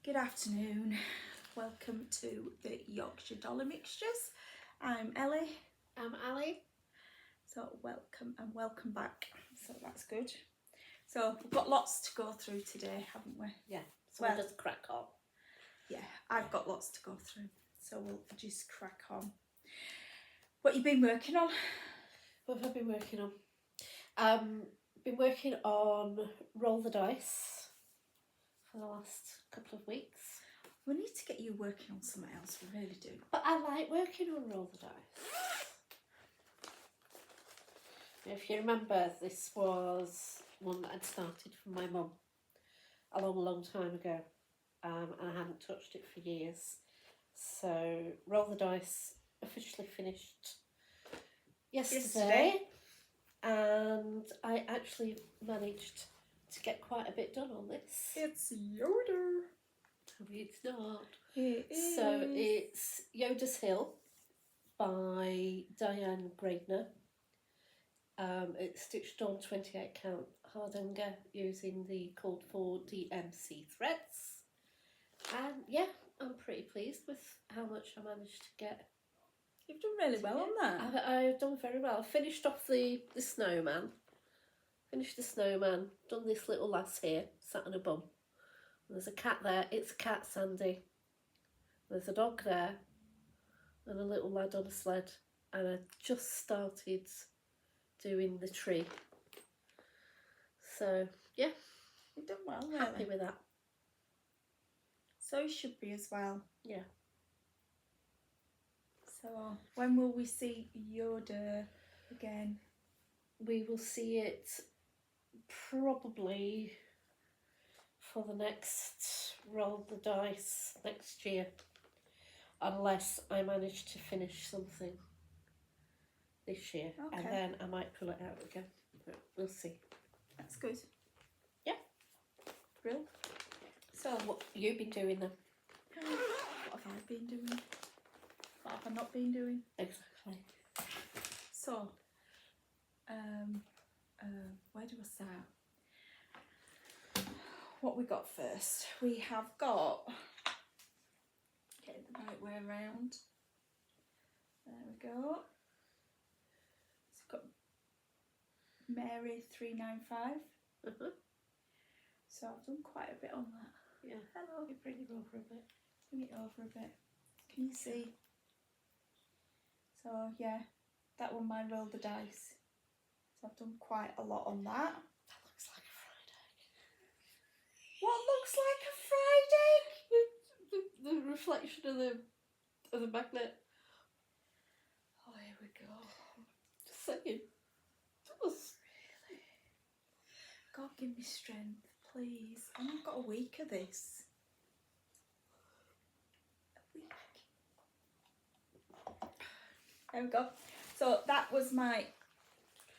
Good afternoon, welcome to the Yorkshire Dollar Mixtures. I'm Ellie. I'm Ally. So welcome and welcome back, so that's good. So we've got lots to go through today, haven't we? Yeah, so we'll just crack on. Yeah, I've got lots to go through, so we'll just crack on. What you been working on? What have I been working on? Been working on Roll the Dice for the last couple of weeks. We need to get you working on something else, we really do. But I like working on Roll the Dice. If you remember, this was one that I'd started from my mum a long time ago, and I hadn't touched it for years. So Roll the Dice officially finished yesterday. And I actually managed to get quite a bit done on this. It's Yoda. No, it's not. It is. So it's Yoda's Hill by Diane Gradner. It's stitched on 28 count hardanger using the called for DMC threads. And yeah, I'm pretty pleased with how much I managed to get. You've done really well on that. I've done very well. I finished off the snowman. Finished the snowman. Done this little lass here, sat on a bum. And there's a cat there. It's a cat, Sandy. There's a dog there. And a little lad on a sled. And I just started doing the tree. So, yeah. You've done well, really. Happy with that. So you should be as well. Yeah. So when will we see Yoda again? We will see it probably for the next Roll the Dice next year, unless I manage to finish something this year. Okay. And then I might pull it out again. But we'll see. That's good. Yeah. Brilliant. So what have you been doing then? What have I been doing? What have I not been doing? Exactly. So, where do I start? What we got first? We have got, get it the right way around. There we go. So we've got Mary 395. So I've done quite a bit on that. Yeah. Hello. You bring it over a bit. Bring it over a bit. Can you see? So yeah, that one mine rolled the dice. So I've done quite a lot on that. That looks like a fried egg. What looks like a fried egg? The reflection of the magnet. Oh, here we go. Just saying. That was Really? God, give me strength, please. And I've got a week of this. A week. There we go. So that was my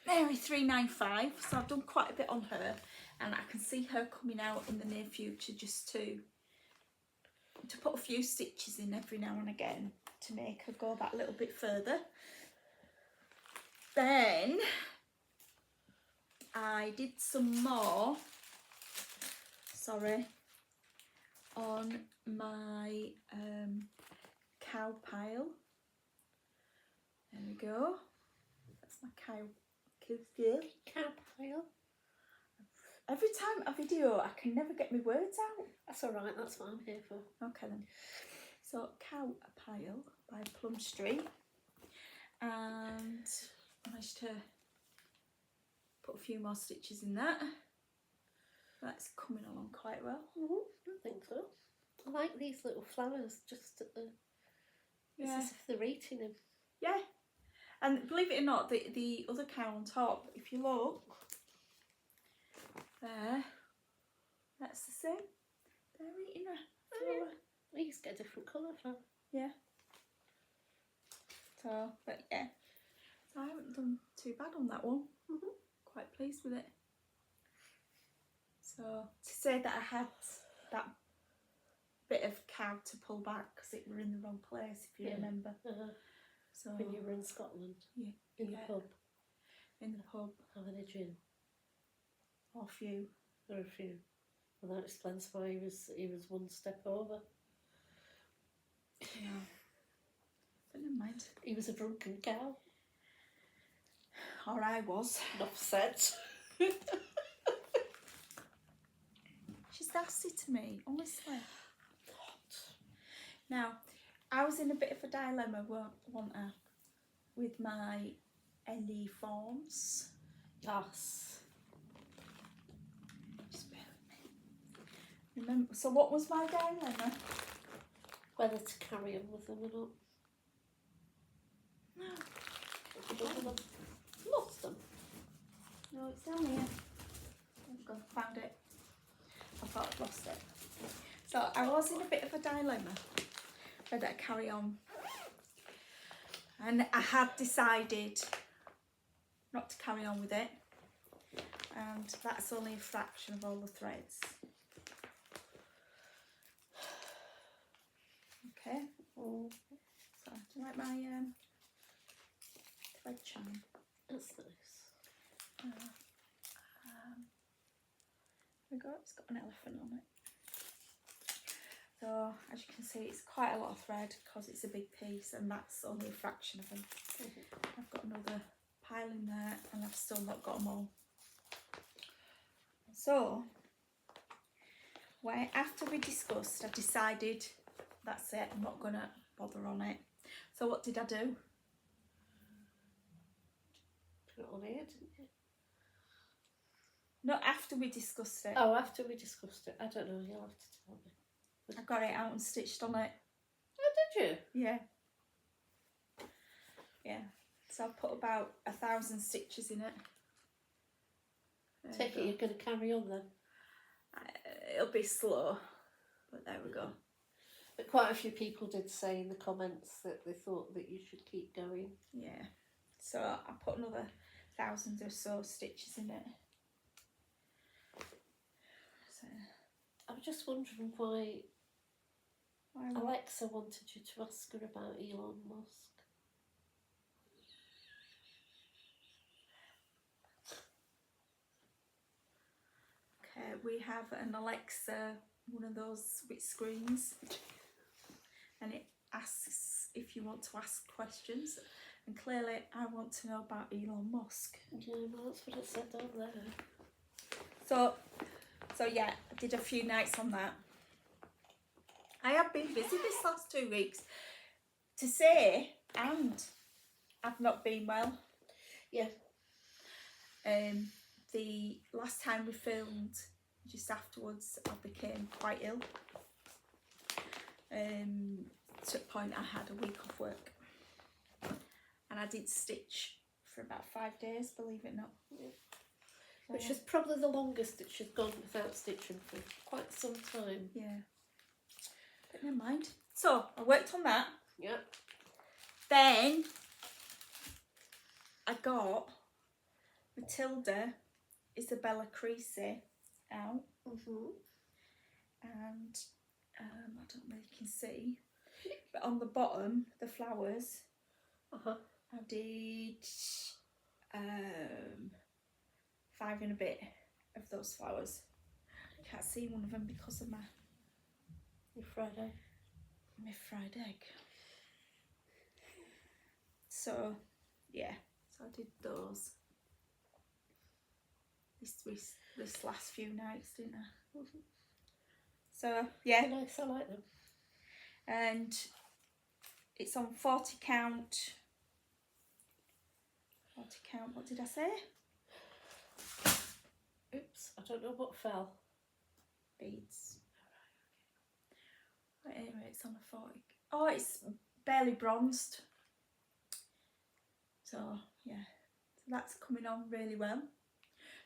Mary 395. So I've done quite a bit on her, and I can see her coming out in the near future just to put a few stitches in every now and again to make her go that little bit further. Then I did some more, on my cow pile. There we go. That's my cow pile. Every time I video, I can never get my words out. That's alright, that's what I'm here for. Okay then. So cow pile by Plum Street, and I managed to put a few more stitches in that. That's coming along quite well. I think so. I like these little flowers just at the... Yeah. It's as if they're eating them. Yeah. And believe it or not, the other cow on top, if you look, there, that's the same. They're eating a flower. These get a different colour flower. Yeah. So, but yeah. So I haven't done too bad on that one. Quite pleased with it. So to say that I had that bit of cow to pull back because it were in the wrong place, if you remember. So when you were in Scotland. Yeah. In the pub. In the pub. Having a gin. Or a few. Or a few. Well, that explains why he was one step over. Yeah. But never mind. He was a drunken cow. Or I was. Enough said. She's nasty to me, honestly. Now, I was in a bit of a dilemma, wasn't I, with my Ellie forms. Yes. Just bear with me. Remember, so what was my dilemma? Whether to carry on with them or not. No. Have you done with them? Lost them. No, it's down here. I've gone, found it. I thought I'd lost it. So I was in a bit of a dilemma whether to carry on. And I had decided not to carry on with it. And that's only a fraction of all the threads. Okay. Oh, So do you like my thread charm? that's nice. There we go, it's got an elephant on it. So as you can see, it's quite a lot of thread because it's a big piece, and that's only a fraction of them. I've got another pile in there and I've still not got them all. So after we discussed, I decided that's it, I'm not gonna bother on it. So what did I do? Put it on here, didn't you? Not after we discussed it. Oh, after we discussed it. I don't know, you'll have to tell me. I got it out and stitched on it. Oh, did you? Yeah. Yeah. So I put about 1,000 stitches in it. There Take we it go. you're going to carry on then. It'll be slow, but there we go. But quite a few people did say in the comments that they thought that you should keep going. Yeah. So I put another 1,000 or so stitches in it. So, I'm just wondering why what? Alexa wanted you to ask her about Elon Musk. Okay, we have an Alexa, one of those with screens, and it asks if you want to ask questions, and clearly I want to know about Elon Musk. Yeah, well, that's what it said down there. So yeah, I did a few nights on that. I have been busy this last 2 weeks, to say, and I've not been well. Yeah. The last time we filmed, just afterwards, I became quite ill. To the point I had a week off work, and I did stitch for about 5 days, believe it or not. Yeah. Which is probably the longest that she's gone without stitching for quite some time. Yeah. But never mind. So I worked on that. Yeah. Then I got Matilda Isabella Creasy out, and I don't know if you can see, but on the bottom, the flowers, I did 5 and a bit of those flowers. I can't see one of them because of my fried egg. So yeah, so I did those this last few nights, didn't I? So yeah, Nice, I like them. and it's on 40 count. 40 count, what did I say? Oops, I don't know what fell. Beads. Right, anyway, it's on a 40. Oh, it's barely bronzed. So yeah, so that's coming on really well.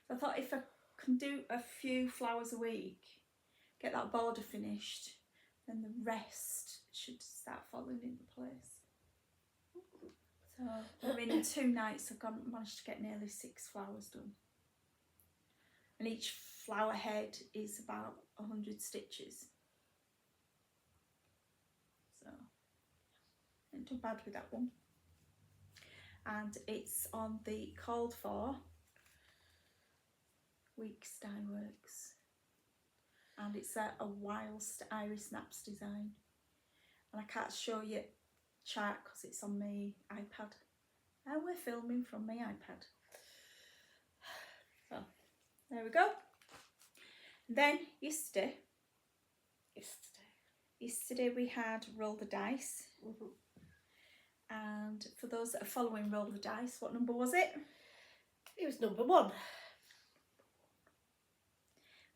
So I thought if I can do a few flowers a week, get that border finished, then the rest should start falling into place. So I mean, in 2 nights I've managed to get nearly 6 flowers done, and each flower head is about 100 stitches. So I ain't done bad with that one. And it's on the called for week's dye works, and it's a whilst Iris Snaps design, and I can't show you chart because it's on my iPad, and we're filming from my iPad. So there we go. Then yesterday we had Roll the Dice. And for those that are following Roll the Dice, what number was it? It was number 1.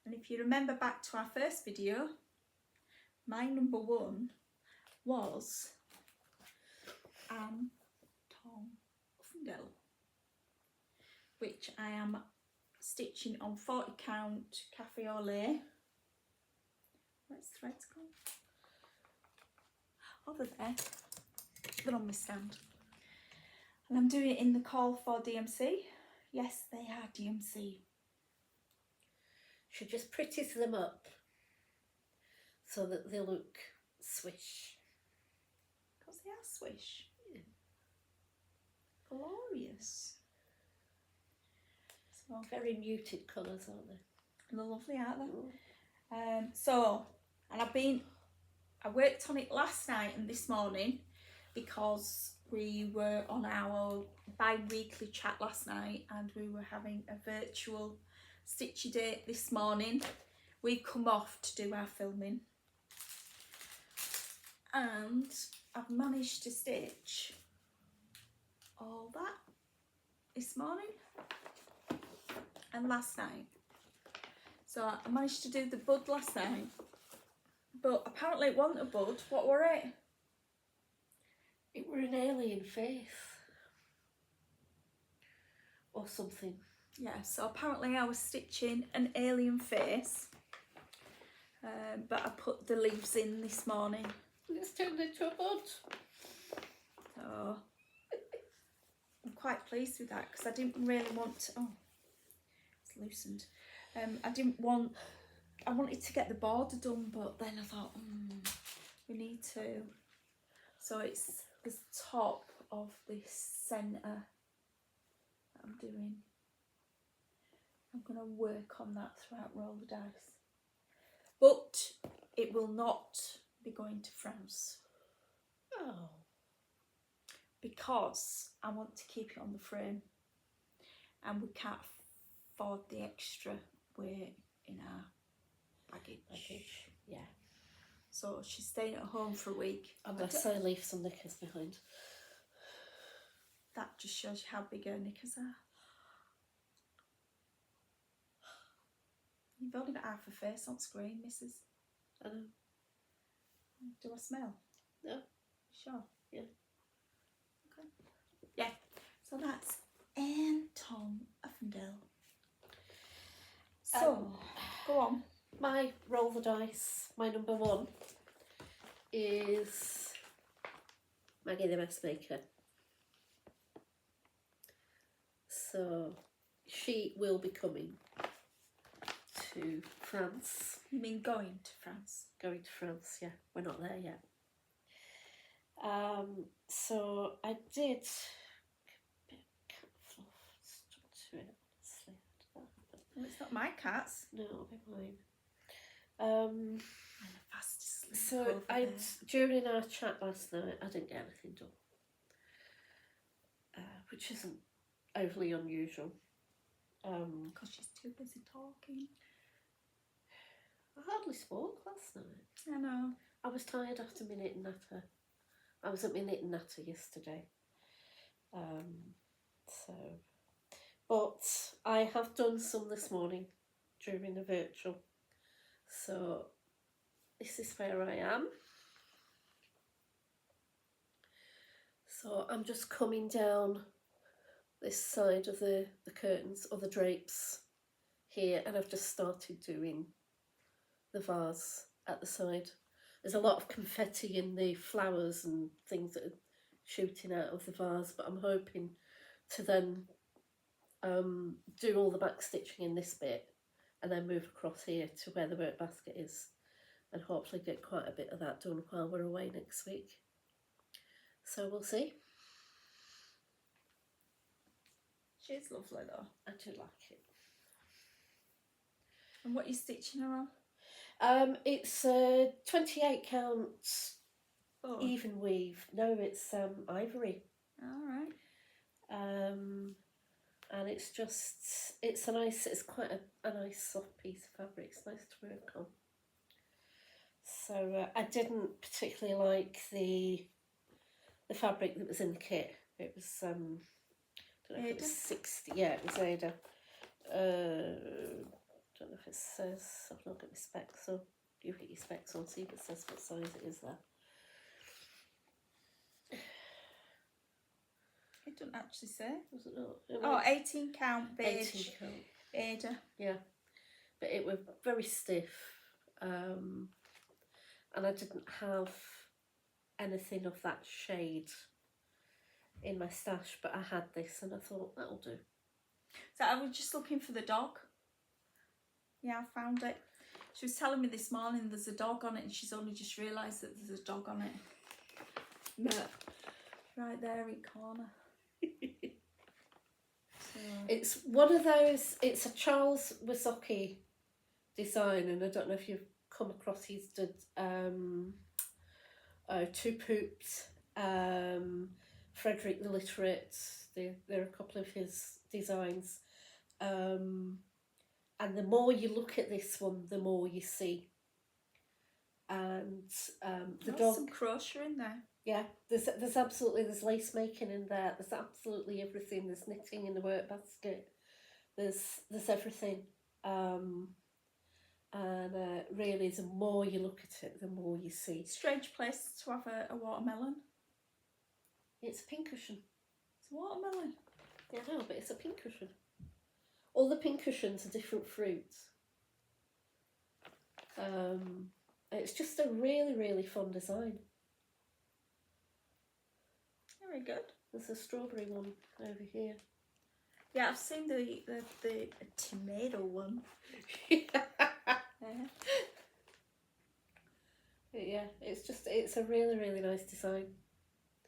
And if you remember back to our first video, my number 1 was Tom Uffendale, which I am stitching on 40 count cafe au lait. Where's the threads gone? Over there. They're on my stand. And I'm doing it in the call for DMC. Yes, they are DMC. Should just pretty them up so that they look swish. Because they are swish. Yeah. Glorious. So, very muted colours, aren't they? They're lovely, aren't they? I worked on it last night and this morning because we were on our bi-weekly chat last night and we were having a virtual stitchy date this morning. We come off to do our filming and I've managed to stitch all that this morning and last night. So I managed to do the bud last night, but apparently it wasn't a bud. What were it? It were an alien face or something. Yeah, so apparently I was stitching an alien face, but I put the leaves in this morning. It's turned into a bud. So I'm quite pleased with that because I didn't really want to, oh, it's loosened. I wanted to get the border done, but then I thought, we need to. So it's the top of this centre that I'm doing. I'm going to work on that throughout Roll the Dice. But it will not be going to France. Oh. Because I want to keep it on the frame. And we can't afford the extra weight in our baggage. Yeah. So she's staying at home for a week. Unless I leave some knickers behind. That just shows you how big her knickers are. You've only got half a face on screen, Mrs. I know. Do I smell? No. Sure. Yeah. Okay. Yeah. So that's Tom Uffendale. So, go on. My Roll the Dice, my number 1 is Maggie the Messmaker. So she will be coming to France. You mean going to France? Going to France, yeah. We're not there yet. So I did a bit of cat fluff stuck to it, honestly. Well, it's not my cats. No, it'll be mine. I'm fast asleep. So during our chat last night, I didn't get anything done, which isn't overly unusual. Because she's too busy talking. I hardly spoke last night. I know. I was tired after my knit and natter. I was at my knit and natter yesterday. But I have done some this morning during the virtual. So this is where I am. So I'm just coming down this side of the curtains or the drapes here, and I've just started doing the vase at the side. There's a lot of confetti in the flowers and things that are shooting out of the vase, but I'm hoping to then do all the back stitching in this bit and then move across here to where the work basket is and hopefully get quite a bit of that done while we're away next week. So we'll see. She's lovely though. I do like it. And what are you stitching her on? It's a 28 count Oh, even weave. No, it's ivory. all right. And it's just, it's quite a nice soft piece of fabric. It's nice to work on. So I didn't particularly like the fabric that was in the kit. It was I don't know if it was 60. Yeah, it was Ada. Don't know if it says. I've not got my specs on. You get your specs on, see if it says what size it is there. It doesn't actually say. Was it not? Oh, 18 count beige. 18 count. Ada. Yeah, but it was very stiff, and I didn't have anything of that shade in my stash, but I had this and I thought that'll do. So I was just looking for the dog. Yeah, I found it. She was telling me this morning there's a dog on it, and she's only just realised that there's a dog on it. No, right there in corner. So. It's one of those. It's a Charles Wysocki design, and I don't know if you've come across. He's done Two Poops, Frederick the Literate. There are a couple of his designs, and the more you look at this one, the more you see. And the dog. Some crochet in there. Yeah, there's absolutely, there's lace making in there. There's absolutely everything. There's knitting in the work basket. There's everything. Really, the more you look at it, the more you see. Strange place to have a watermelon. It's a pincushion. It's a watermelon. Yeah, I know, but it's a pincushion. All the pincushions are different fruits. It's just a really, really fun design. Very good. There's a strawberry one over here. Yeah, I've seen the tomato one. Yeah, it's a really, really nice design.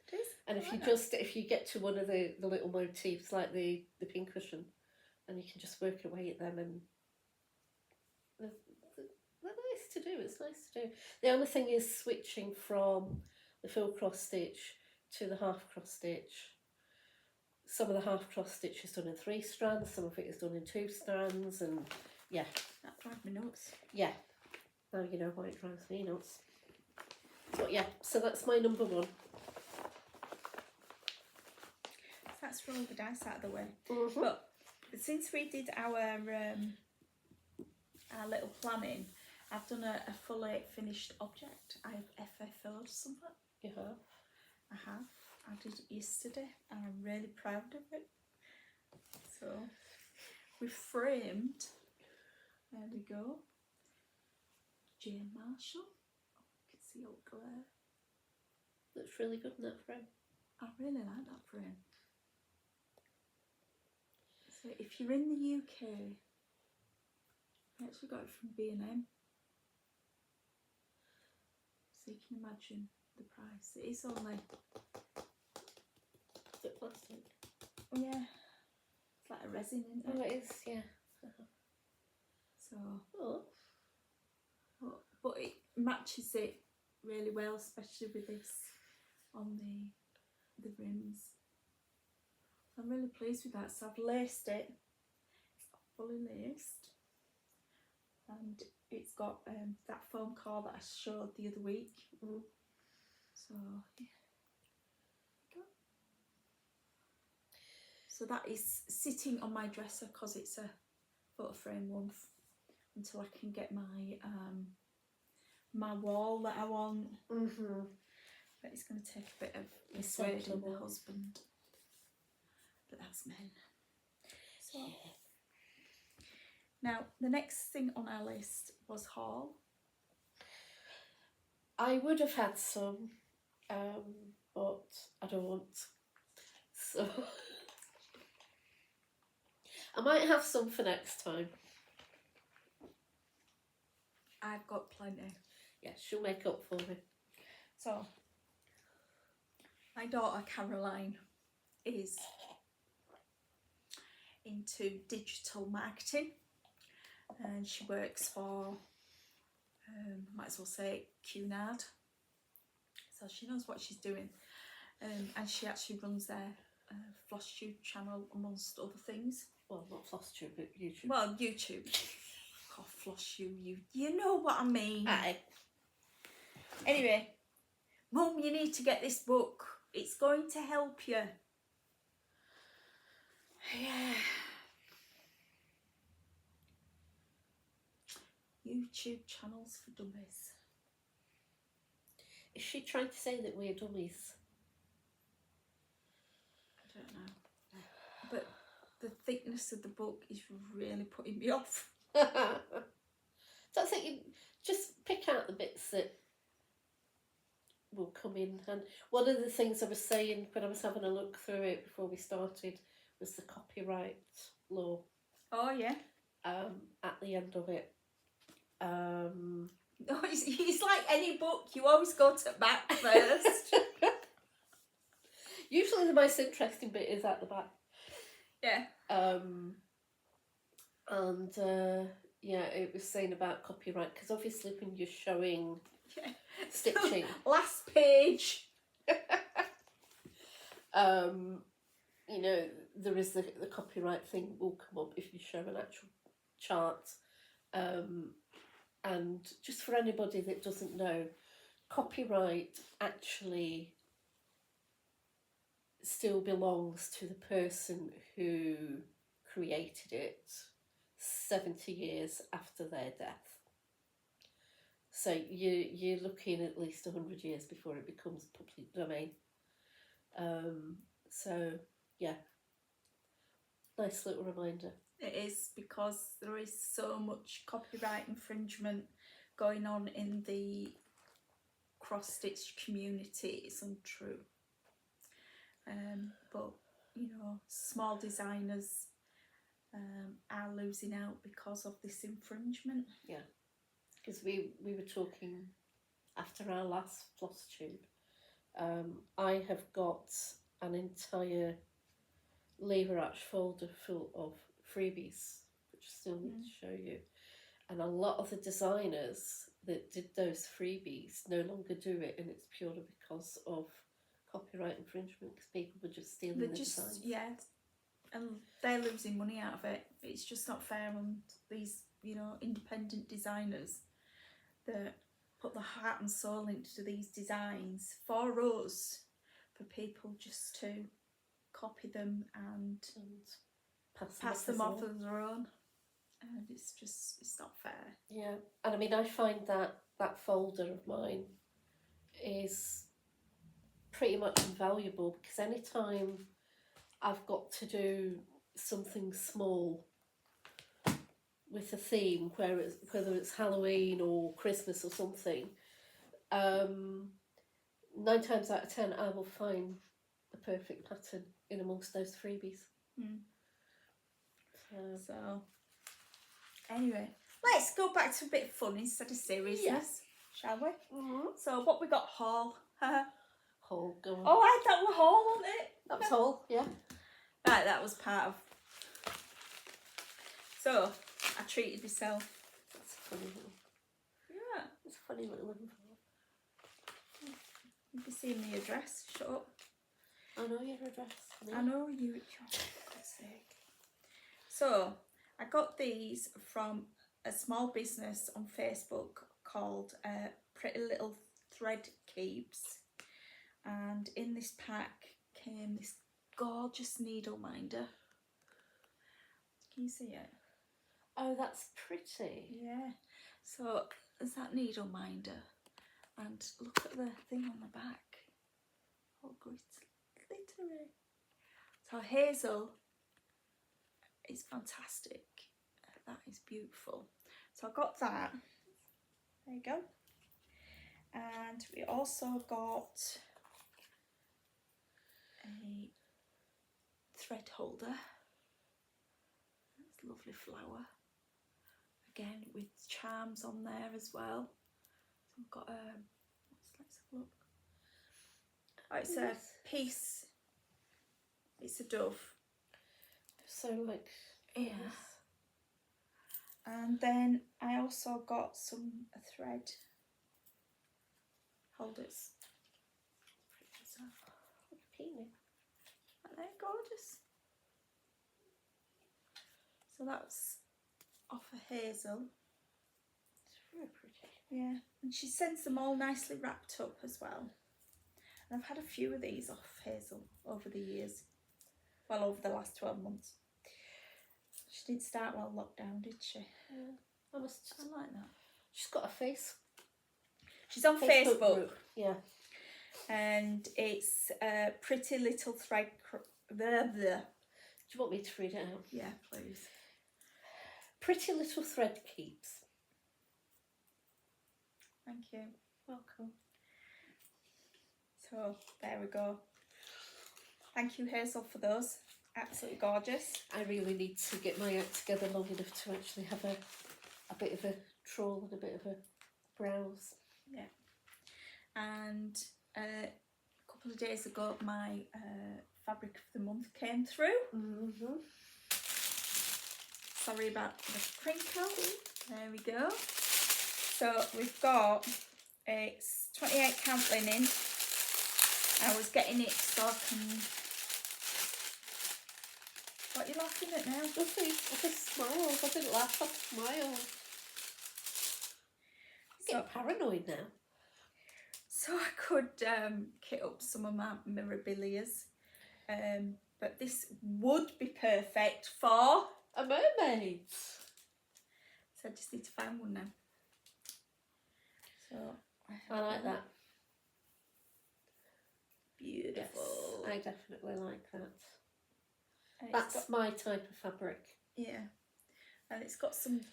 It is. And if you get to one of the little motifs like the pincushion, and you can just work away at them, and they're nice to do. It's nice to do. The only thing is switching from the full cross stitch to the half cross stitch. Some of the half cross stitch is done in 3 strands, some of it is done in 2 strands, and yeah. That drives me nuts. Yeah. Now you know why it drives me nuts. But yeah, so that's my number 1. Let's roll the dice out of the way. Mm-hmm. But since we did our little planning, I've done a fully finished object. I've FFO'd something. You have? I have. I did it yesterday and I'm really proud of it. So we framed, there we go, Jane Marshall. Oh, you can see all glare. Looks really good in that frame. I really like that frame. So if you're in the UK, I actually got it from B&M. So you can imagine the price. It is only... Is it plastic? Yeah. It's like a resin, isn't it? Oh, it is, yeah. So... Oh. But it matches it really well, especially with this on the rims. So I'm really pleased with that. So I've laced it. It's fully laced. And it's got that foam core that I showed the other week. Mm. So, yeah. So that is sitting on my dresser because it's a photo frame one until I can get my my wall that I want. Mm-hmm. But it's going to take a bit of persuading the husband. But that's men. So now the next thing on our list was haul. I would have had some, but I don't. So I might have some for next time. I've got plenty. Yeah, she'll make up for me. So my daughter Caroline is into digital marketing and she works for might as well say Cunard. So she knows what she's doing. And she actually runs their FlossTube channel amongst other things. Well, not FlossTube, but YouTube. Well, YouTube. Oh, FlossTube, you know what I mean. Aye. Anyway, Mum, you need to get this book. It's going to help you. Yeah. YouTube channels for dummies. Is she trying to say that we're dummies? I don't know. But the thickness of the book is really putting me off. So I think you just pick out the bits that will come in. And one of the things I was saying when I was having a look through it before we started was the copyright law. Oh, yeah. At the end of it. No, it's like any book, you always go to back first. Usually the most interesting bit is at the back. Yeah. Yeah, it was saying about copyright, because obviously when you're showing Yeah. stitching, Last page. you know, there is the copyright thing will come up if you show an actual chart. And just for anybody that doesn't know, copyright actually still belongs to the person who created it 70 years after their death. So you're looking at least 100 years before it becomes public domain. So yeah, nice little reminder. It is, because there is so much copyright infringement going on in the cross-stitch community. It's untrue. But, you know, small designers are losing out because of this infringement. Yeah, because we were talking after our last FlossTube. I have got an entire lever arch folder full of freebies, which I still need to show you. And a lot of the designers that did those freebies no longer do it, and it's purely because of copyright infringement, because people were just stealing the designs. Yeah, and they're losing money out of it. It's just not fair on these, you know, independent designers that put the heart and soul into these designs for us, for people just to copy them and pass them off as their own. And it's not fair. Yeah, and I mean, I find that folder of mine is pretty much invaluable, because anytime I've got to do something small with a theme, whether it's Halloween or Christmas or something, 9 times out of 10 I will find the perfect pattern in amongst those freebies. So anyway, let's go back to a bit of fun instead of seriousness, shall we? So what we got, haul? Haul, go on. Oh, that was haul, wasn't it? That was haul, yeah. Right, that was part of. So I treated myself. That's a funny little. Yeah, It's a funny little info. you've been seeing the address. Shut up. I know your address. I know you. For God's sake. So I got these from a small business on Facebook called Pretty Little Thread Keeps, and in this pack came this gorgeous needle minder. Can you see it? Oh, that's pretty. Yeah. So there's that needle minder, and look at the thing on the back. Oh, glittery. So Hazel is fantastic. That is beautiful. So I got that. There you go. And we also got a thread holder. That's a lovely flower. Again, with charms on there as well. So we've got let's have a look. Oh, it's a piece. It's a dove. So like, Yeah. And then I also got some thread holders. Aren't they gorgeous? So that's off of Hazel. It's very pretty. Yeah, and she sends them all nicely wrapped up as well. And I've had a few of these off Hazel over the years. Well, over the last 12 months. She didn't start while lockdown, did she? Yeah. I like that. She's got a face. She's on Facebook. Group. Yeah. And it's Pretty Little Thread. Blah, blah. Do you want me to read it out? Yeah, please. Pretty Little Thread Keeps. Thank you. Welcome. So there we go. Thank you, Hazel, for those. Absolutely gorgeous. I really need to get my act together long enough to actually have a bit of a trawl and a bit of a browse. Yeah. And a couple of days ago, my fabric of the month came through. Mm-hmm. Sorry about the crinkle. There we go. So we've got, it's 28 count linen. I was getting it so I can... What are you laughing at now? Nothing. I just smiled. I didn't laugh. I smiled. I'm getting paranoid now. So I could kit up some of my memorabilias. But this would be perfect for... A mermaid. So I just need to find one now. So I like that. Beautiful. Yes, I definitely like that. And That's my type of fabric. Yeah. And it's got some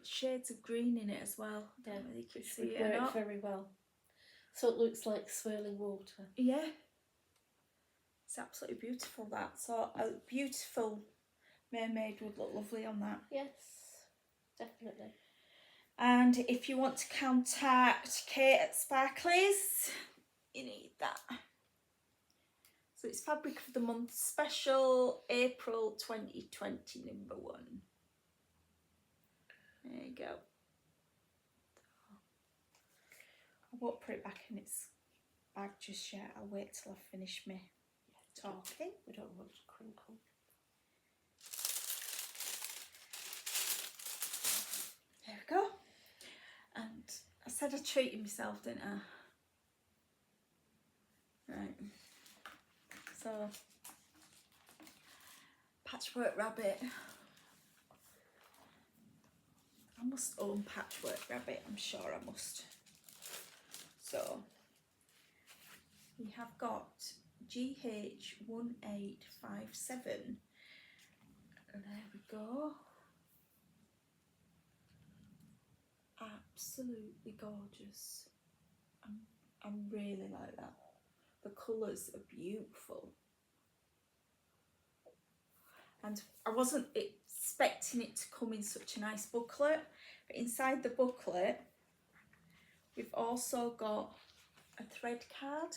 shades of green in it as well. I don't know whether you can see it or not. Very well. So it looks like swirling water. Yeah. It's absolutely beautiful, that. So a beautiful mermaid would look lovely on that. Yes, definitely. And if you want to contact Kate at Sparklies, you need that. So it's Fabric of the Month Special, April 2020, #1. There you go. I won't put it back in its bag just yet. I'll wait till I finish me talking. We don't want to crinkle. There we go. And I said I treated myself, didn't I? Right. So, Patchwork Rabbit. I must own Patchwork Rabbit, I'm sure I must. So, we have got GH1857. There we go. Absolutely gorgeous. I really like that. The colours are beautiful. And I wasn't expecting it to come in such a nice booklet, but inside the booklet we've also got a thread card.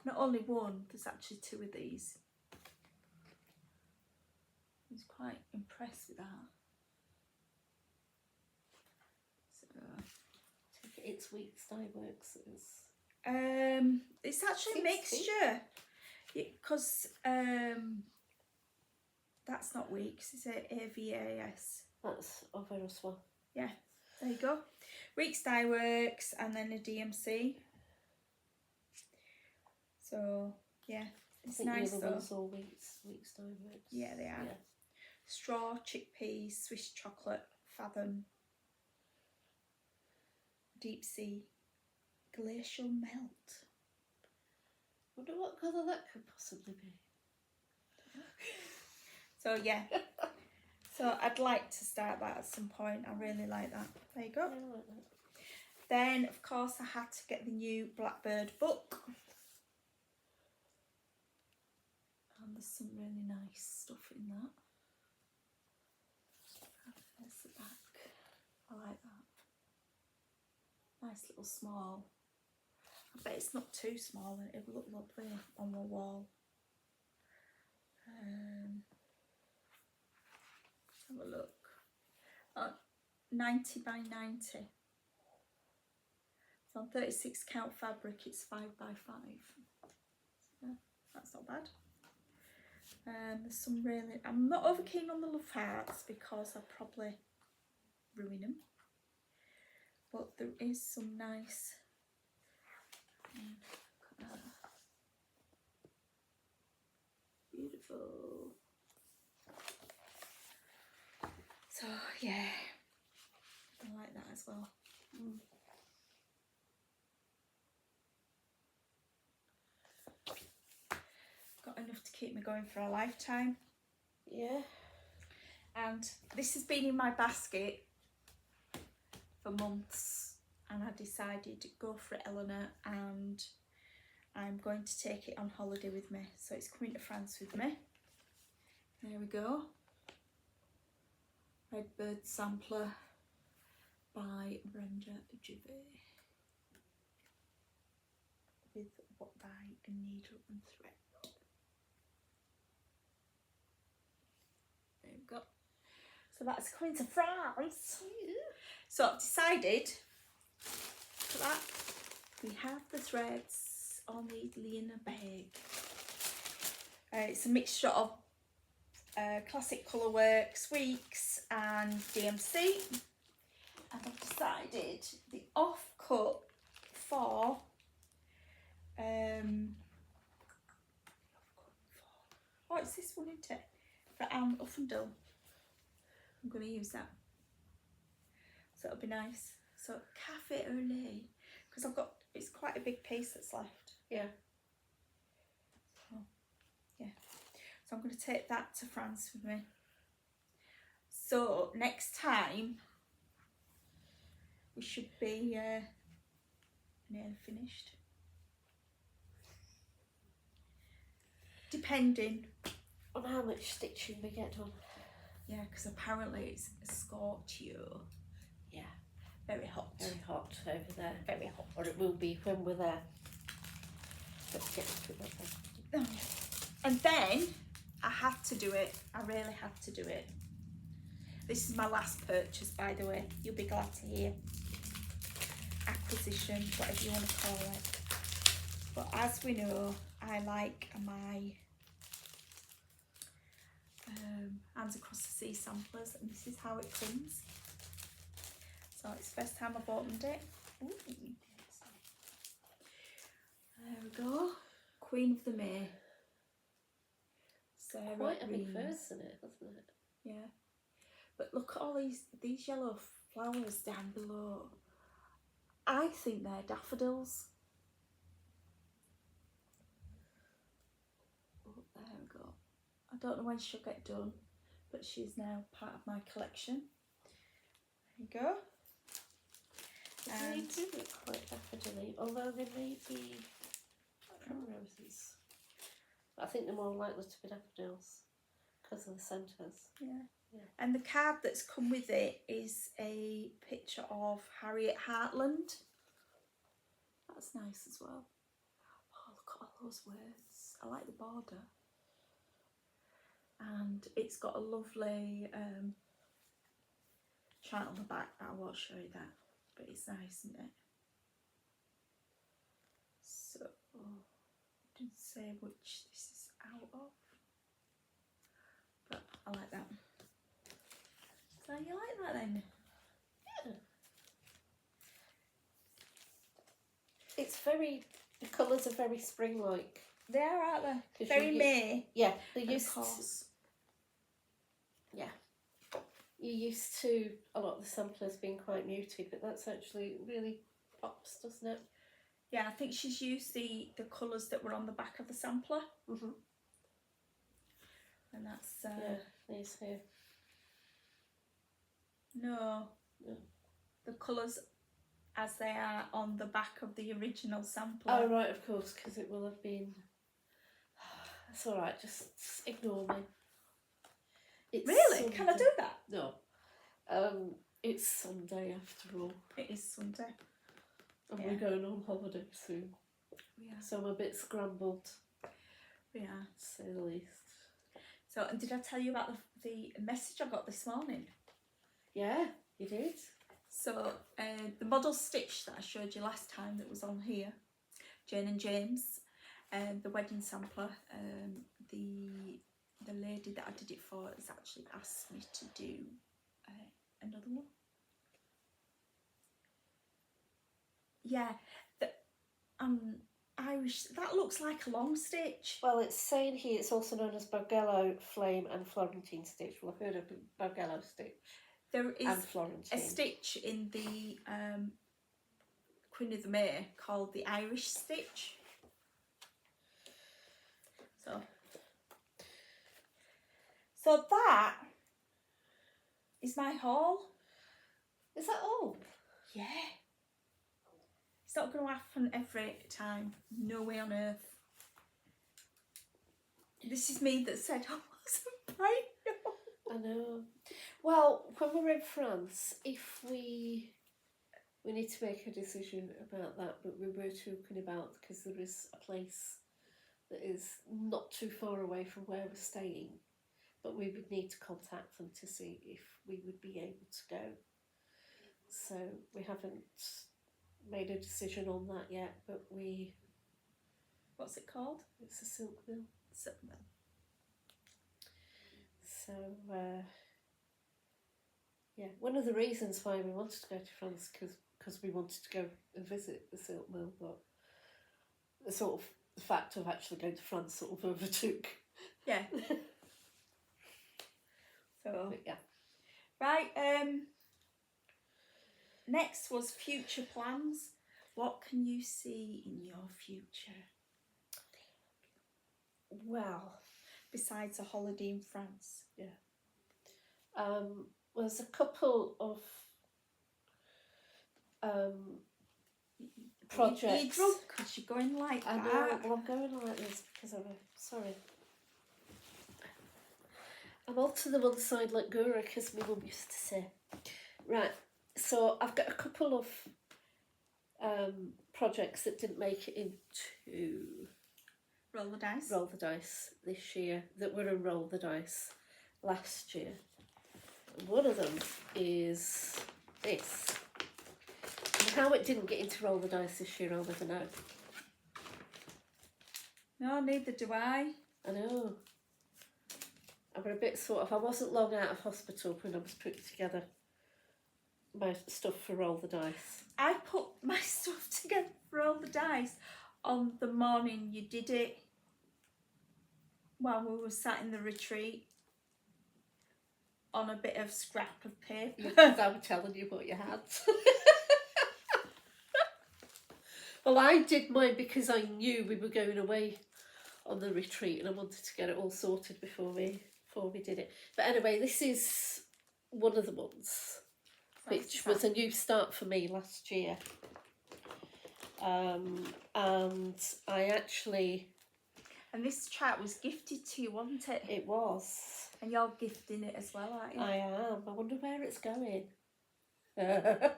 Not only one, there's actually 2 of these. I was quite impressed with that. So, it's Weeks Dye Works. It's actually a mixture, because that's not Weeks, is it? AVAS. That's Overoswa. Yeah, there you go. Weeks Dye Works, and then a DMC. So yeah, it's nice though. All Weeks Dye Works. Yeah, they are. Yeah. Straw, chickpea, Swiss chocolate, fathom, deep sea, glacial melt. Wonder what colour that could possibly be. So yeah, so I'd like to start that at some point. I really like that. There you go. Yeah, I like that. Then of course I had to get the new Blackbird book. And there's some really nice stuff in that. There's the back. I like that. Nice little small. I bet it's not too small, it would look lovely on the wall. have a look. 90 by 90. So on 36 count fabric, it's 5 by 5. So that's not bad. There's some really, I'm not over keen on the love hearts because I'll probably ruin them. But there is some nice, beautiful. So yeah, I like that as well. Got enough to keep me going for a lifetime. Yeah. And this has been in my basket for months, and I decided to go for it, Eleanor, and I'm going to take it on holiday with me. So it's coming to France with me. There we go. Redbird Sampler by Brenda Juve. With what by a needle and thread. There we go. So that's coming to France. So I've decided for that we have the threads all neatly in a bag. It's a mixture of Classic Colourworks, Weeks and DMC. And I've decided the offcut for oh, it's this one, isn't it? For Uffendale. I'm going to use that. So it'll be nice. So Cafe au lait, because I've got, it's quite a big piece that's left. Yeah. So, yeah. So I'm going to take that to France with me. So next time we should be nearly finished. Depending on how much stitching we get done. Yeah, because apparently it's Scorchio. Yeah. Very hot. Very hot over there. Very hot. Or it will be when we're there. Let's get to it then. And then I had to do it. I really had to do it. This is my last purchase, by the way. You'll be glad to hear. Acquisition, whatever you want to call it. But as we know, I like my Hands Across the Sea samplers, and this is how it comes. So it's the first time I've opened it. Ooh. There we go. Queen of the May. Sarah Quite a big Reeves. verse in it, hasn't it? Yeah. But look at all these yellow flowers down below. I think they're daffodils. Oh, there we go. I don't know when she'll get done, but she's now part of my collection. There you go. They do look quite daffodilly, although they may be primroses. But I think they're more likely to be daffodils because of the centres. Yeah. Yeah. And the card that's come with it is a picture of Harriet Hartland. That's nice as well. Oh, look at all those words. I like the border. And it's got a lovely chart on the back, but I won't show you that. But it's nice, isn't it? So, it didn't say which this is out of. But I like that. So you like that then? Yeah. It's very, the colours are very spring-like. They are, aren't they? 'Cause Very May. Yeah, they're And used of course. yeah. You're used to a lot of the samplers being quite muted, but that's actually really pops, doesn't it? Yeah, I think she's used the colours that were on the back of the sampler. Mm-hmm. And that's... Yeah, these here. No. No. The colours as they are on the back of the original sampler. Oh, right, of course, because it will have been... It's alright, just ignore me. It's Really? Sunday. Can I do that? No. It's Sunday after all. It is Sunday. And Yeah. we're going on holiday soon. Yeah. So I'm a bit scrambled, Yeah. to say the least. So, and did I tell you about the message I got this morning? Yeah, you did. So, the model stitch that I showed you last time that was on here, Jane and James, the wedding sampler, the lady that I did it for has actually asked me to do another one. Yeah, Irish, that looks like a long stitch. Well, it's saying here it's also known as Bargello, Flame and Florentine stitch. Well, I've heard of Bargello stitch There is and Florentine. a stitch in the Queen of the May called the Irish stitch. So that is my haul. Is that all? Yeah. It's not going to happen every time. No way on earth. This is me that said I wasn't buying. I know. Well, when we're in France, if we need to make a decision about that, but we were talking about, because there is a place that is not too far away from where we're staying, but we would need to contact them to see if we would be able to go. So we haven't made a decision on that yet, but we... What's it called? It's a silk mill. Silk mill. So, yeah, one of the reasons why we wanted to go to France, because we wanted to go and visit the silk mill, but the sort of the fact of actually going to France sort of overtook. Yeah. So, But yeah. Right, next was future plans. What can you see in your future? Well, besides a holiday in France. Yeah. There's a couple of projects. You're drunk because you're going like I that. know, well, I'm going like this because I'm sorry. I'm all to the one side like Gura, as my mum used to say. Right, so I've got a couple of projects that didn't make it into Roll the dice. Roll the Dice this year, that were in Roll the Dice last year. One of them is this. And how it didn't get into Roll the Dice this year, I'll never know. No, neither do I. I know. I'm a bit sort of, I wasn't long out of hospital when I was putting together my stuff for Roll the Dice. I put my stuff together for Roll the Dice on the morning you did it, while we were sat in the retreat, on a bit of scrap of paper. Because I was telling you what you had. Well, I did mine because I knew we were going away on the retreat and I wanted to get it all sorted before we did it. But anyway, this is one of the ones, which was a new start for me last year. And I actually... And this chart was gifted to you, wasn't it? It was. And you're gifting it as well, aren't you? I am. I wonder where it's going. I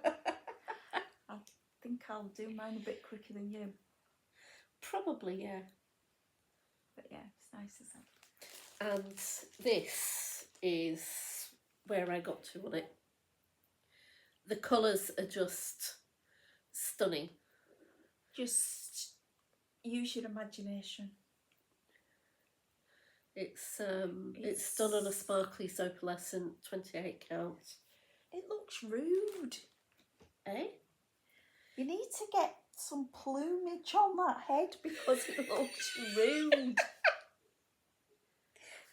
think I'll do mine a bit quicker than you. Probably, yeah. But yeah, it's nice, isn't it? And this is where I got to on it. The colours are just stunning. Just use your imagination. It's done on a sparkly opalescent 28 count. It looks rude. Eh? You need to get some plumage on that head because it looks rude.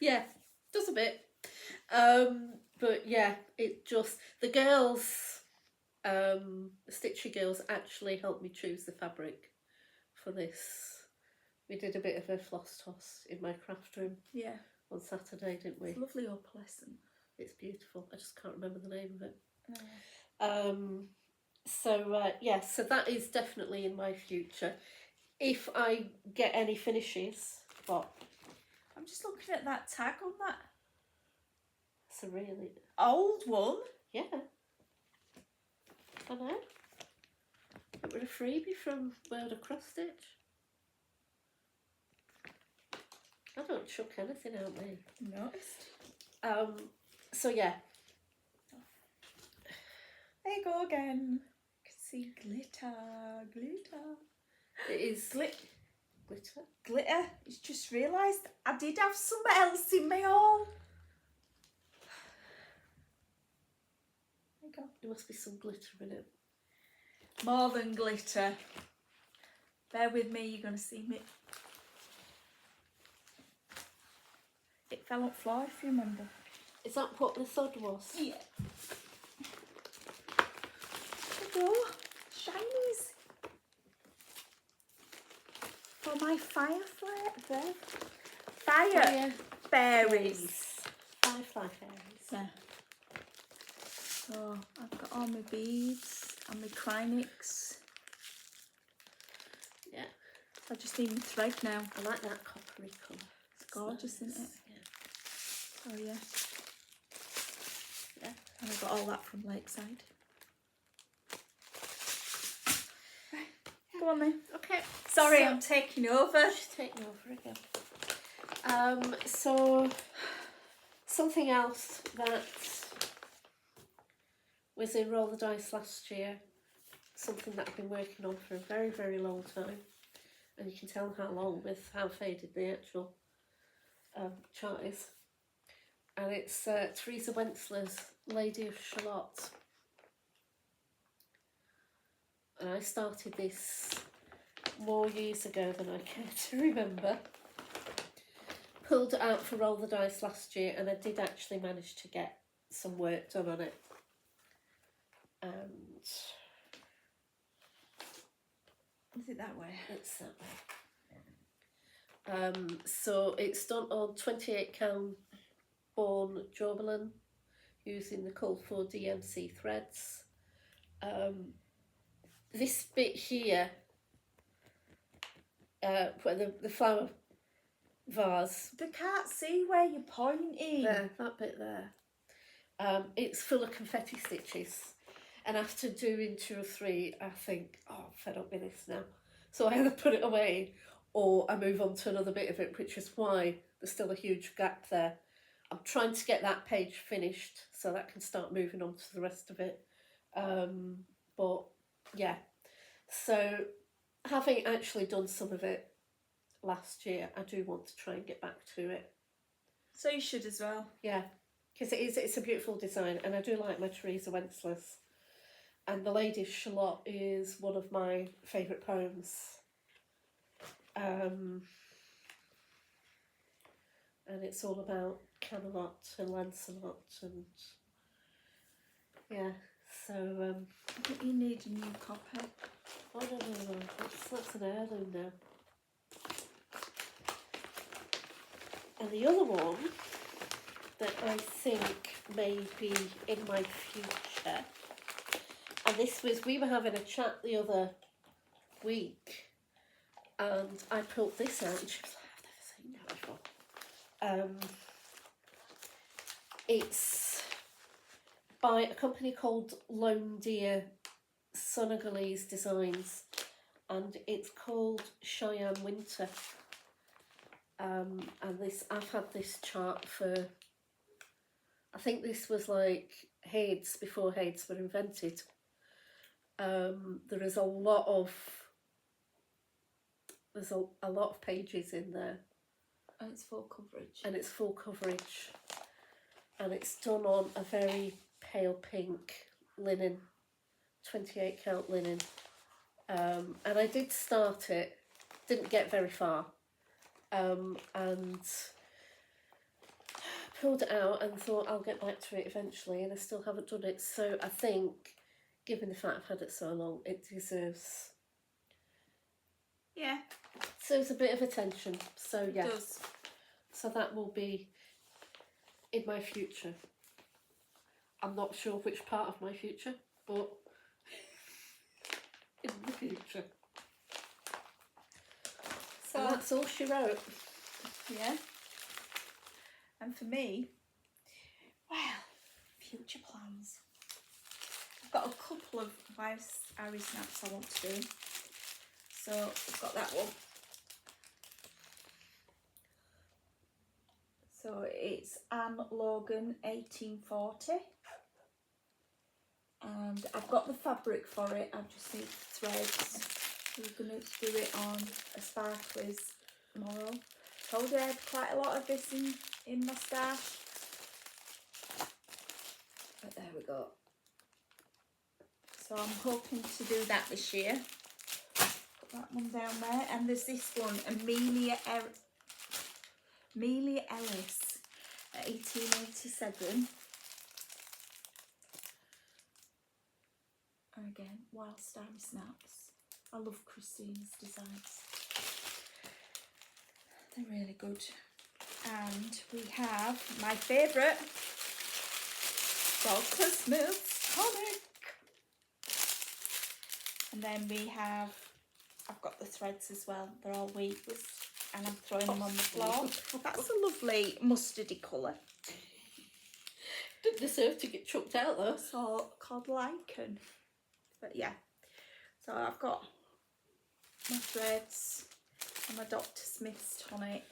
Yeah, does a bit. But yeah, it just, the girls, the Stitchy girls actually helped me choose the fabric for this. We did a bit of a floss toss in my craft room. Yeah. On Saturday, didn't we? It's lovely opalescent. It's beautiful. I just can't remember the name of it. No. Yeah, so that is definitely in my future. If I get any finishes, what? I'm just looking at that tag on that. It's a really old one. Yeah. I know. It was a freebie from World of Cross Stitch. I don't chuck anything out, me. Noticed. So yeah. There you go again. You can see glitter, glitter. It is Glitter. glitter. It's just realised I did have something else in my haul. There you go. There must be some glitter in it. More than glitter. Bear with me, you're going to see me. It fell on the floor, if you remember. Is that what the thud was? Yeah. There you go. Shinies. For my fire berries. Firefly fairies. Yeah. So I've got all my beads and my Crinix. Yeah. I just need my thread now. I like that coppery colour. It's gorgeous, nice. isn't it? Yeah. Oh yeah. Yeah. And I got all that from Lakeside. Go on then. Okay. Sorry, So- I'm taking over. She's taking over again. So something else that was in Roll the Dice last year, something that I've been working on for a very, very long time, and you can tell how long with how faded the actual chart is. And it's Teresa Wentzler's Lady of Shalott. And I started this more years ago than I care to remember. Pulled it out for Roll the Dice last year, and I did actually manage to get some work done on it. And Is it that way? it's that way. So it's done on 28 count Born Jobelin using the Call for DMC threads. This bit here, the flower vase, They can't see where you're pointing. there, that bit there, it's full of confetti stitches, and after doing 2 or 3 I think, oh, I'm fed up with this now, so I either put it away or I move on to another bit of it, which is why there's still a huge gap there. I'm trying to get that page finished so that I can start moving on to the rest of it. But yeah, so having actually done some of it last year, I do want to try and get back to it. So you should as well. Yeah, because it's a beautiful design, and I do like my Teresa Wentzler's. And The Lady of Shalott is one of my favourite poems. And it's all about Camelot and Lancelot, and yeah, so I think you need a new copy. oh no, that's an heirloom now. And the other one that I think may be in my future, and this was, we were having a chat the other week, and I pulled this out, and she was like, I've never seen that before. It's by a company called Lone Deer Senegalese Designs, and it's called Cheyenne Winter. And this, I've had this chart for, I think this was like Hades, before Hades were invented. There is a lot of, there's a lot of pages in there. And it's full coverage. And it's full coverage. And it's done on a very pale pink linen, 28 count linen. And I did start it, didn't get very far. And pulled it out and thought I'll get back to it eventually, and I still haven't done it. So I think, given the fact I've had it so long, it deserves a bit of attention. So yeah, It does. so that will be in my future. I'm not sure which part of my future, but in the future. So and that's all she wrote. Yeah. And for me, well, future plans. I've got a couple of Wife's Ari snaps I want to do. So I've got that one. So it's Anne Logan 1840. And I've got the fabric for it, I just need threads. We're going to do it on a sparklies tomorrow. Told you I had quite a lot of this in my stash. But there we go. So I'm hoping to do that this year. Put that one down there. And there's this one, Amelia Ellis, 1887. And again, Wild Starry Snaps. I love Christine's designs. They're really good. And we have my favourite, Dr. Smith's comic. And then we have, I've got the threads as well. They're all weavers. And I'm throwing them on the floor. That's a lovely mustardy colour. Didn't deserve to get chucked out though. So called lichen. But yeah. So I've got my threads and my Dr. Smith's tonic.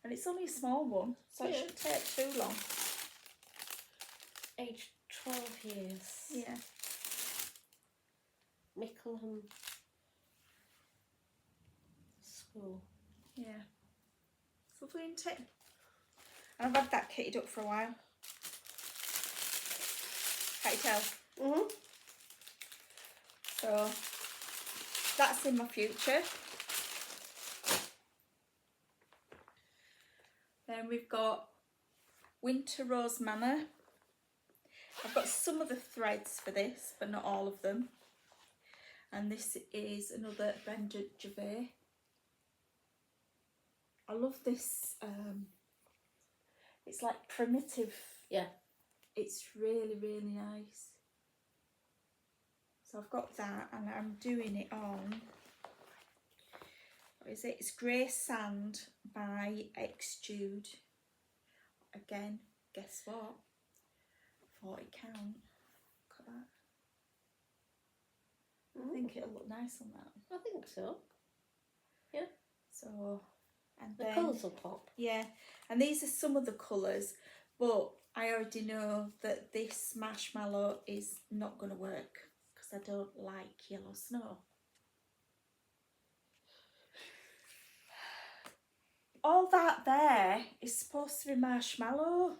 And it's only a small one, so it shouldn't take too long. Aged 12 years. Yeah. Mickleham School. Yeah. It's lovely, isn't it? And I've had that kitted up for a while. Can't you tell? So that's in my future. Then we've got Winter Rose Manor. I've got some of the threads for this, but not all of them. And this is another Brenda Gervais. I love this. It's like primitive. Yeah. It's really, really nice. So I've got that, and I'm doing it on, what is it? It's Grey Sand by X Jude. Again, guess what? 40 count. Look at that. I think it'll look nice on that. I think so. Yeah. So, and The then colours will pop. yeah, and these are some of the colours, but I already know that this marshmallow is not going to work because I don't like yellow snow. All that there is supposed to be marshmallow.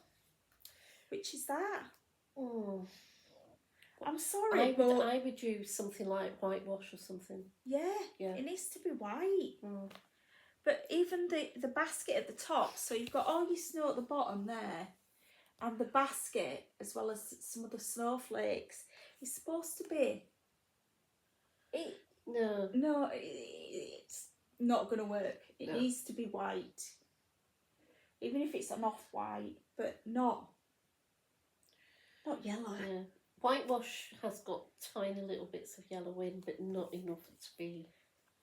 Which is that? Mm. I'm sorry, but I would use something like whitewash or something. yeah, Yeah. it needs to be white. Mm. But even the basket at the top, so you've got all your snow at the bottom there, and the basket, as well as some of the snowflakes, is supposed to be... No, it's not going to work. It needs to be white. Even if it's an off-white, but not yellow. Yeah. Whitewash has got tiny little bits of yellow in, but not enough to be...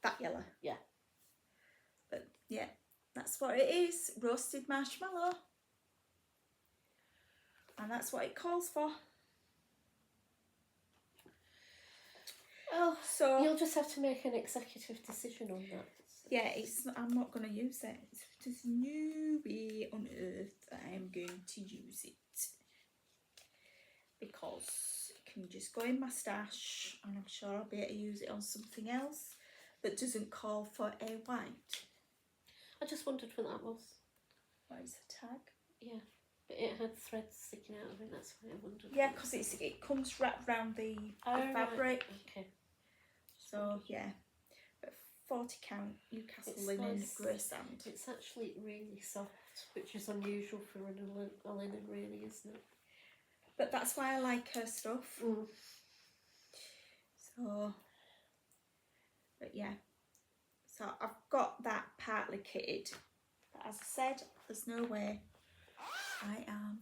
That yellow. Yeah. But yeah, that's what it is. Roasted marshmallow. And that's what it calls for. Oh, so you'll just have to make an executive decision on that. Yeah, I'm not going to use it. There's no way on earth I'm going to use it. Because it can just go in my stash, and I'm sure I'll be able to use it on something else that doesn't call for a white. I just wondered what that was. What is the tag? Yeah, but it had threads sticking out of it, that's why I wondered. Yeah, because it comes wrapped around the fabric. Right. Okay. So yeah, but 40 count Newcastle It's linen nice. grey sand. It's actually really soft, which is unusual for a linen, really, isn't it? But that's why I like her stuff. Mm. So, but yeah. So I've got that partly kitted. But as I said, there's no way I am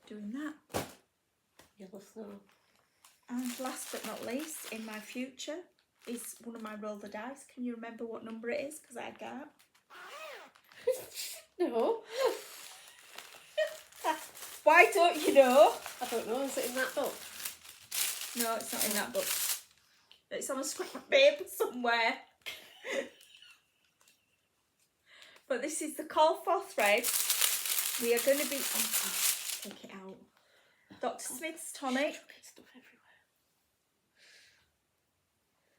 doing that. Yellow snow. And last but not least, in my future, is one of my roll the dice. Can you remember what number it is? Because I can't. No. Why don't you know? I don't know, is it in that book? No, it's not in that book. It's on a scrap of paper somewhere. But this is the call for thread. We are going to be... take it out. Dr. Smith's tonic. Stuff everywhere.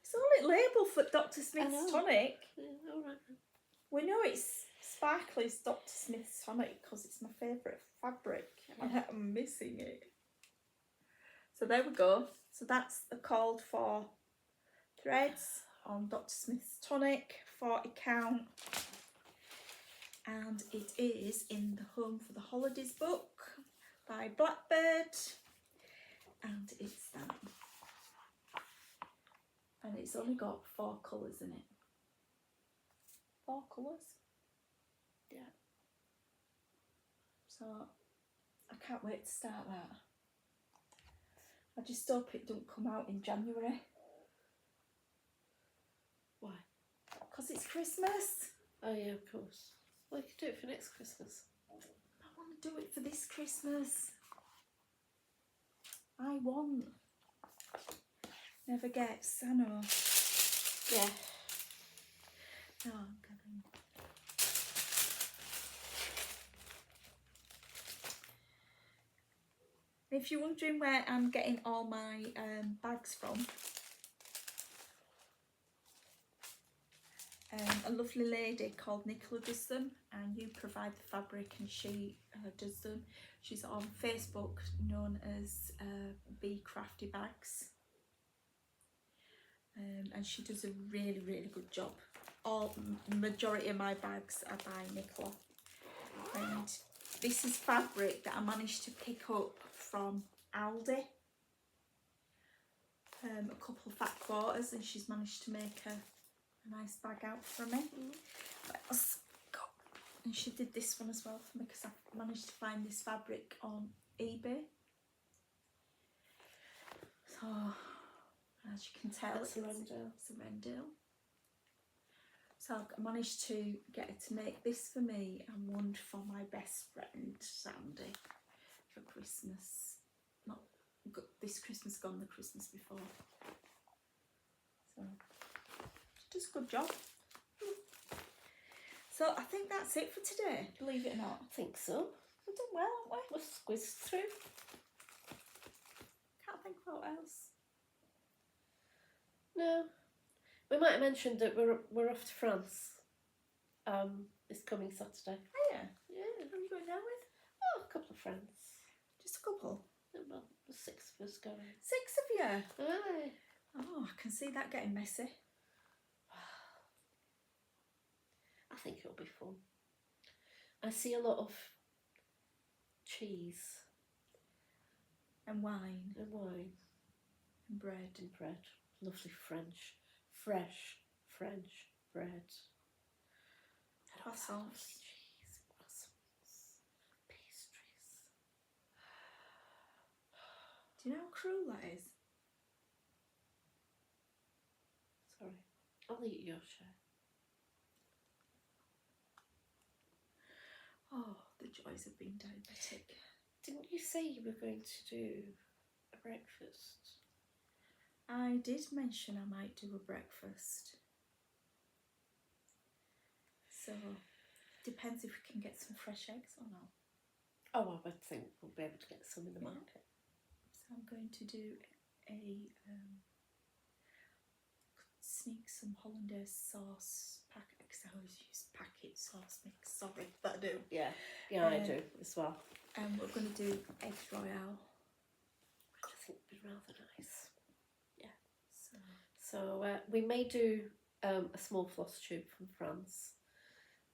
It's all it label for Dr. Smith's tonic. Yeah, all right. We know it's sparkly Dr. Smith's tonic because it's my favourite fabric. And I'm missing it. So there we go. So that's the called for threads on Dr. Smith's tonic, 40 count. And it is in the Home for the Holidays book by Blackbird. And it's that. And it's only got 4 colours in it. 4 colours? Yeah. So I can't wait to start that. I just hope it don't come out in January. Why? Because it's Christmas. Oh yeah, of course. Well, you can do it for next Christmas. I want to do it for this Christmas. I want. Never gets, I know. Yeah. No, I'm going. If you're wondering where I'm getting all my bags from, a lovely lady called Nicola does them, and you provide the fabric and she does them. She's on Facebook known as Be Crafty Bags, and she does a really, really good job. Majority of my bags are by Nicola, and this is fabric that I managed to pick up from Aldi, a couple of fat quarters, and she's managed to make a nice bag out for me. And she did this one as well for me because I managed to find this fabric on eBay. So, as you can tell, it's a Rendell. So I managed to get her to make this for me and one for my best friend, Sandy, for Christmas. Not this Christmas, gone the Christmas before. So, she does a good job. So I think that's it for today, believe it or not. I think so. We've done well, haven't we? We've squeezed through. Can't think of what else. No. We might have mentioned that we're off to France this coming Saturday. Oh yeah? Yeah. Who are you going there with? Oh, a couple of friends. Just a couple? Well, there's 6 of us going. 6 of you? Aye. Oh, I can see that getting messy. I think it'll be fun. I see a lot of cheese. And wine. And wine. And bread. And bread. Lovely fresh French bread. Croissants. Cheese, croissants, pastries. Do you know how cruel that is? Sorry, I'll eat your share. Oh, the joys of being diabetic. Didn't you say you were going to do a breakfast? I did mention I might do a breakfast. So, depends if we can get some fresh eggs or not. Oh, I would think we'll be able to get some in the market. So I'm going to do sneak some hollandaise sauce packet, because I always use packet sauce mix, sorry, but I do. Yeah, I do as well. And we're going to do eggs royale. I think it'd be rather nice. Yeah. So we may do a small floss tube from France.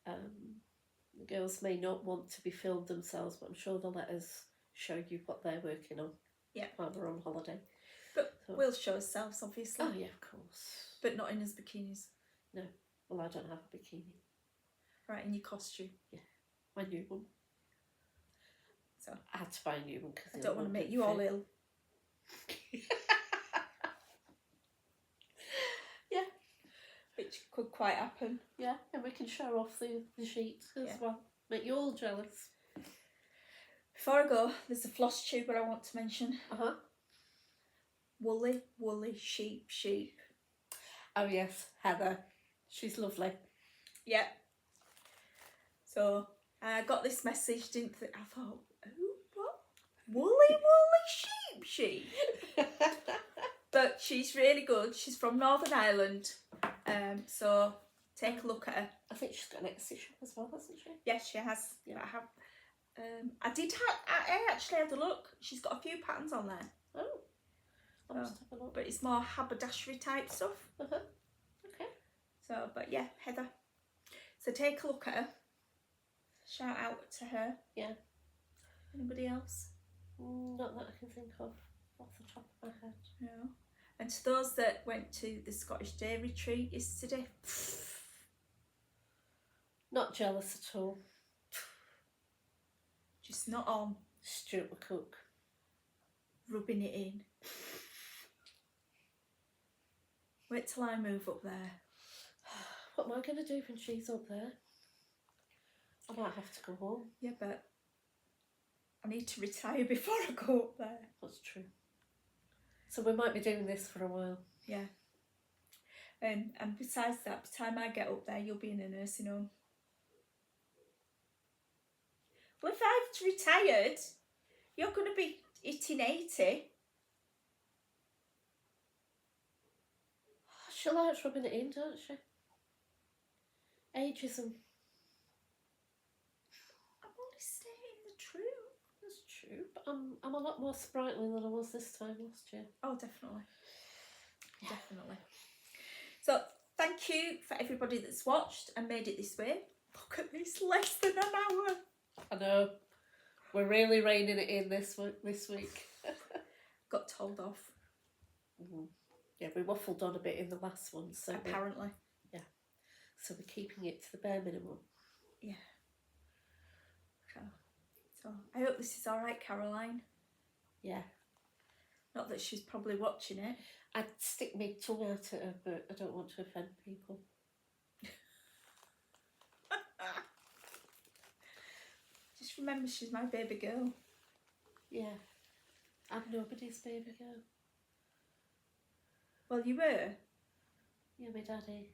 The girls may not want to be filmed themselves, but I'm sure they'll let us show you what they're working on. Yeah. While we're on holiday. But we'll show ourselves, obviously. Oh yeah, of course. But not in his bikinis. No. Well, I don't have a bikini. Right, in your costume. Yeah. My new one. So I had to buy a new one because I don't want to make you all ill. Yeah. Which could quite happen. Yeah, and we can show off the sheet as well. Make you all jealous. Before I go, there's a FlossTuber I want to mention. Woolly sheep. Oh yes, Heather. She's lovely. Yeah. So I got this message, I thought, oh, what? Woolly sheep. But she's really good. She's from Northern Ireland. So take a look at her. I think she's got an Etsy shop as well, hasn't she? Yes, she has. Yeah. I actually had a look. She's got a few patterns on there. Oh. I'll just have a look. But it's more haberdashery type stuff. Okay. So, but yeah, Heather. So take a look at her. Shout out to her. Yeah. Anybody else? Not that I can think of off the top of my head. No. And to those that went to the Scottish Day retreat yesterday, Not jealous at all. just not on, Stuart McCook. rubbing it in. Wait till I move up there. What am I going to do when she's up there? I might have to go home. Yeah, but I need to retire before I go up there. That's true. So we might be doing this for a while. Yeah. And besides that, by the time I get up there, you'll be in a nursing home. Well, if I've retired, you're going to be hitting 80. She likes rubbing it in, don't she? Ageism. I'm only stating the truth. That's true, but I'm a lot more sprightly than I was this time last year. Oh, definitely. Definitely. So, thank you for everybody that's watched and made it this way. Look at this, less than an hour. I know. We're really reining it in this week. Got told off. Yeah, we waffled on a bit in the last one, so apparently. So we're keeping it to the bare minimum. Yeah. So I hope this is all right, Caroline. Yeah. Not that she's probably watching it. I'd stick my tongue out at her, but I don't want to offend people. Just remember, she's my baby girl. Yeah. I'm nobody's baby girl. Well, you were. You're my daddy.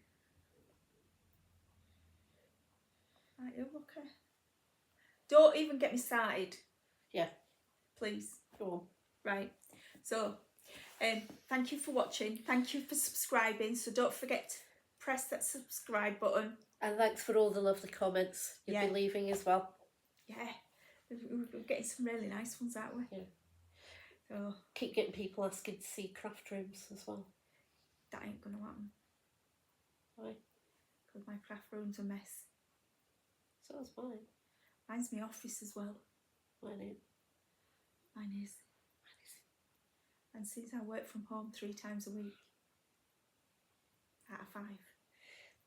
Right, you're okay. Don't even get me started. Yeah. Please. Go on. Right. So, thank you for watching. Thank you for subscribing. So don't forget to press that subscribe button. And thanks for all the lovely comments you've been leaving as well. Yeah. We're getting some really nice ones, aren't we? Yeah. So keep getting people asking to see craft rooms as well. that ain't going to happen. Why? Because my craft room's a mess. So is mine. Mine's my office as well. Mine ain't. Mine is. And since I work from home 3 times a week, out of 5.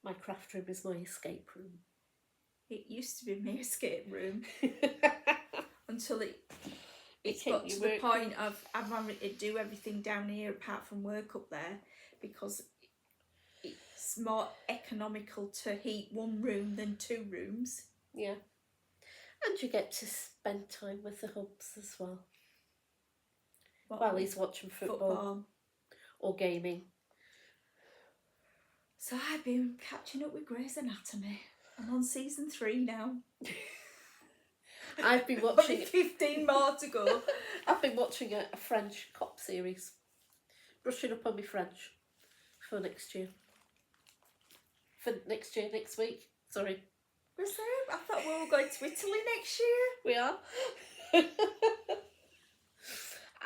My craft room is my escape room. It used to be my escape room until it got to the point of I'm having to do everything down here apart from work up there, because it's more economical to heat 1 room than 2 rooms. Yeah. And you get to spend time with the hubs as well. While he's watching football or gaming. So I've been catching up with Grey's Anatomy. I'm on season 3 now. I've been watching... Only 15 more to go. I've been watching a French cop series. Brushing up on my French for next year. Next week. Sorry. Was there? I thought we were going to Italy next year. We are.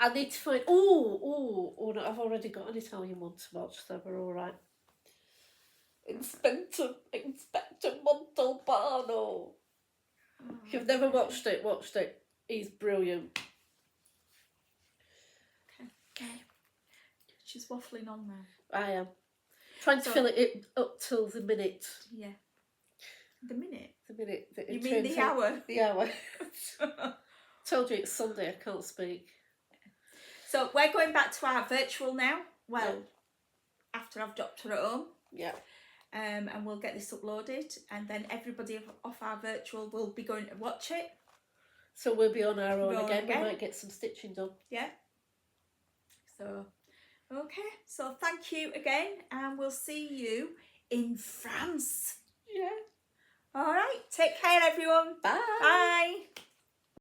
I need to find... Oh, no, I've already got an Italian one to watch, so we're all right. Inspector Montalbano. Oh, If you've never watched it. He's brilliant. Okay. She's waffling on there. I am. Trying to fill it up till the minute. Yeah. The minute? The minute. That You it mean the hour? The hour. Told you it's Sunday, I can't speak. So we're going back to our virtual now. Well, after I've dropped her at home. Yeah. And we'll get this uploaded, and then everybody off our virtual will be going to watch it. So we'll be on our own again. We might get some stitching done. Yeah. So, okay. So thank you again, and we'll see you in France. Yeah. All right, take care everyone. Bye. Bye.